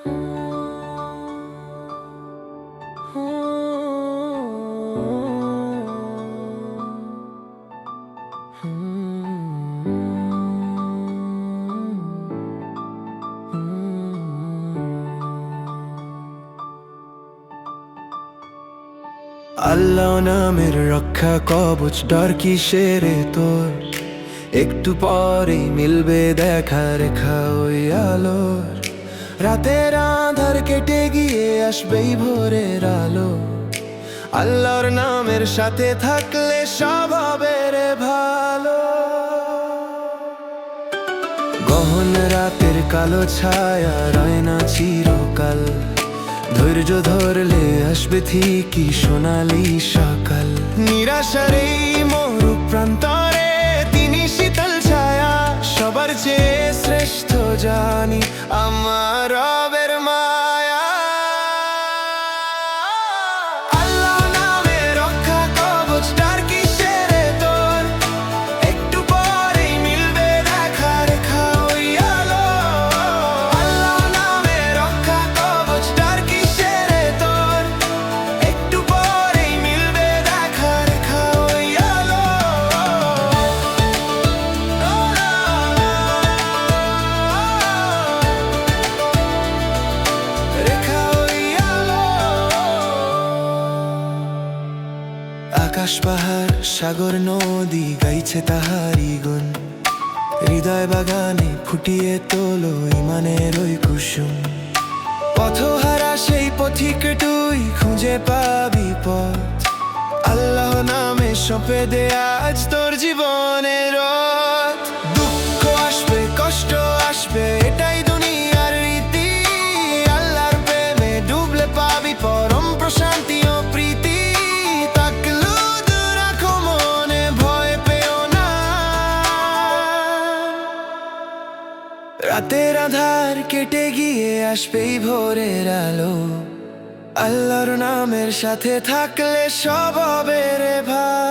আল্লাহ নামের রক্ষা কবচ, ডর কিসের তোর? একটু পরেই মিলবে দেখা রেখা ওই আলোর। রাতের আঁধার কেটে গিয়ে আসবেই ভোরের আলো। আল্লাহর নামের সাথে থাকলে সব হবে রে ভালো। গহন রাতের কালো ছায়া রয় না চিরকাল, ধৈর্য ধরলে আসবে ঠিকই সোনালি সকাল। নিরাশার এই মরু প্রান্তরে তিনি শীতল ছায়া, সবার চেয়ে শ্রেষ্ঠ জানি আমার রবের মায়া। আল্লাহ নামে রক্ষা কবচ, ডর কিসের তোর? একটু পরেই মিলবে দেখা রেখা ওই আলো। আল্লাহ নামে রক্ষা কবচ, ডর কিসের তোর? একটু পরেই মিলবে দেখা রেখা ওই আলো। রেখা ওই আলো। আকাশ পাহাড় সাগর নদী গাইছে তাহারি গুণ, হৃদয় বাগানে ফুটিয়ে তোলো ইমানের ওই কুসুম। পথহারা সেই পথিক তুই খুঁজে পাবি পথ, আল্লাহ নামে সঁপে দে আজ তোর জীবনের রথ। দুঃখ আসবে কষ্ট আসবে এটাই দুনিয়ার রীতি, আল্লাহর প্রেমে ডুবলে পাবি পরম প্রশান্তি ও প্রীতি। তাকলুদ রাখো মনে, ভয় পেও না। রাতের আধার কেটে গিয়ে আসবেই ভোরের আলো। আল্লাহর নামের সাথে থাকলে সব হবে রে ভাই।